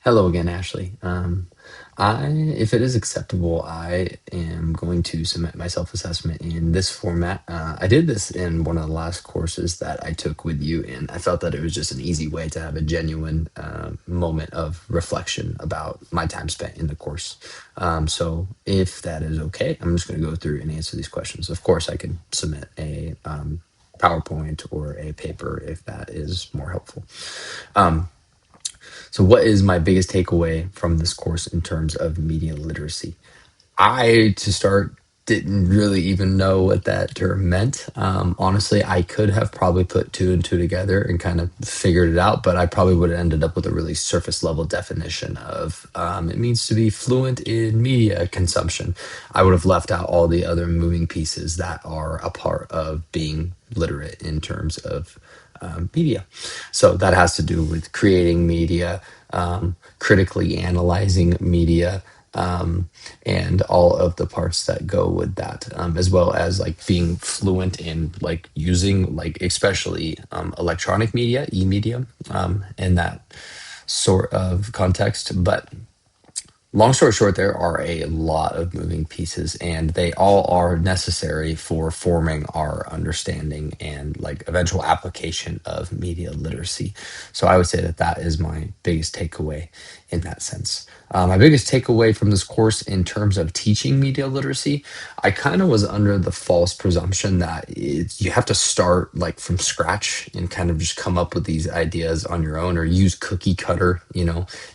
Hello again, Ashley. If it is acceptable, I am going to submit my self-assessment in this format. I did this in one of the last courses that I took with you, and I felt that it was just an easy way to have a genuine moment of reflection about my time spent in the course. So, if that is okay, I'm just going to go through and answer these questions. Of course, I can submit a PowerPoint or a paper if that is more helpful. Um, so, what is my biggest takeaway from this course in terms of media literacy? To start, didn't really even know what that term meant. Honestly, I could have probably put two and two together and kind of figured it out, but I probably would have ended up with a really surface level definition of it means to be fluent in media consumption. I would have left out all the other moving pieces that are a part of being literate in terms of media. So that has to do with creating media, critically analyzing media, and all of the parts that go with that, as well as like being fluent in like using like especially electronic media, e-media, in that sort of context. But long story short, there are a lot of moving pieces, and they all are necessary for forming our understanding and like eventual application of media literacy. So I would say that that is my biggest takeaway in that sense. My biggest takeaway from this course in terms of teaching media literacy, I kind of was under the false presumption that you have to start like from scratch and kind of just come up with these ideas on your own or use cookie cutter,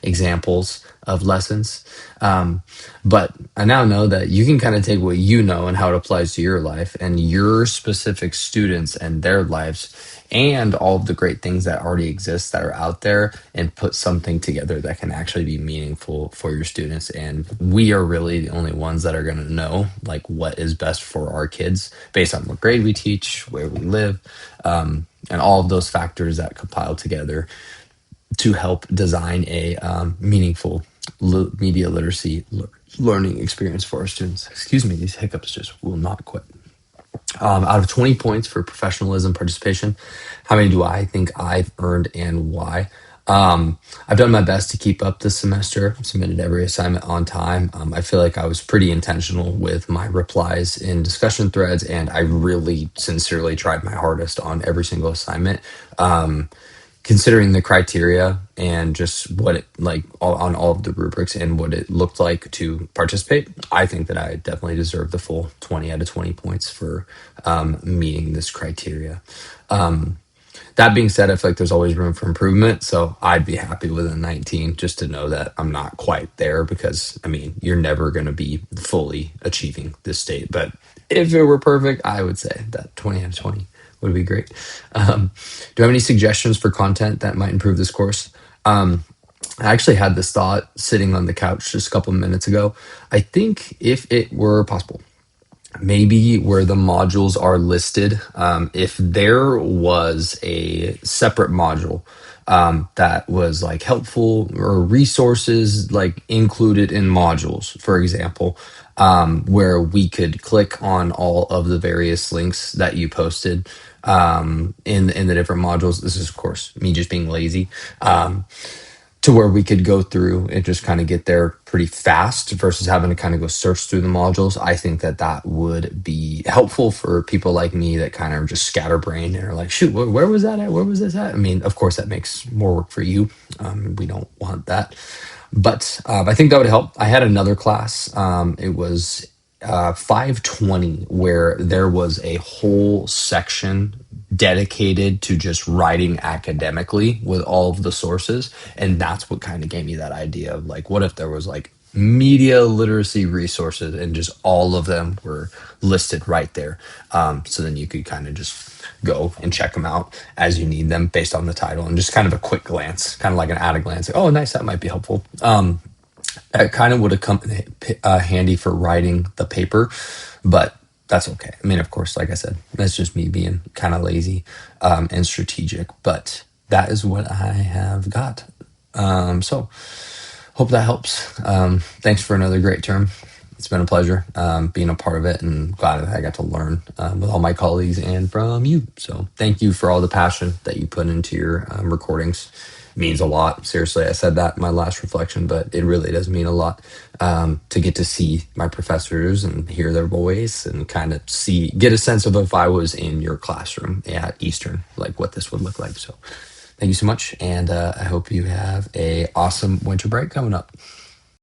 examples of lessons. But I now know that you can kind of take what you know and how it applies to your life and your specific students and their lives and all of the great things that already exist that are out there and put something together that can actually be meaningful for your students. And we are really the only ones that are going to know like what is best for our kids based on what grade we teach, where we live, and all of those factors that compile together to help design a meaningful media literacy learning experience for our students. Excuse me, these hiccups just will not quit. Out of 20 points for professionalism participation, how many do I think I've earned and why? I've done my best to keep up this semester, submitted every assignment on time. I feel like I was pretty intentional with my replies in discussion threads, and I really sincerely tried my hardest on every single assignment. Considering the criteria and just what it like on all of the rubrics and what it looked like to participate, I think that I definitely deserve the full 20 out of 20 points for meeting this criteria. That being said, I feel like there's always room for improvement. So I'd be happy with a 19 just to know that I'm not quite there because, I mean, you're never going to be fully achieving this state. But if it were perfect, I would say that 20 out of 20 would be great. Do you have any suggestions for content that might improve this course? I actually had this thought sitting on the couch just a couple of minutes ago. I think if it were possible, maybe where the modules are listed, if there was a separate module that was like helpful or resources like included in modules, for example, where we could click on all of the various links that you posted in the different modules. This is, of course, me just being lazy. To where we could go through and just kind of get there pretty fast versus having to kind of go search through the modules. I think that that would be helpful for people like me that kind of just scatterbrained and are like, shoot, where was that at? Where was this at? I mean, of course, that makes more work for you. We don't want that. But I think that would help. I had another class. It was 520 where there was a whole section dedicated to just writing academically with all of the sources. And that's what kind of gave me that idea of like, what if there was like media literacy resources and just all of them were listed right there. So then you could kind of just go and check them out as you need them based on the title and just kind of a quick glance, kind of like an at a glance. Like, oh, nice, that might be helpful. It kind of would have come handy for writing the paper, but that's okay. I mean, of course, like I said, that's just me being kind of lazy and strategic, but that is what I have got. So hope that helps. Thanks for another great term. It's been a pleasure being a part of it and glad that I got to learn with all my colleagues and from you. So thank you for all the passion that you put into your recordings. means a lot. Seriously, I said that in my last reflection, but it really does mean a lot to get to see my professors and hear their voice and kind of get a sense of if I was in your classroom at Eastern, like what this would look like. So thank you so much. And I hope you have a awesome winter break coming up.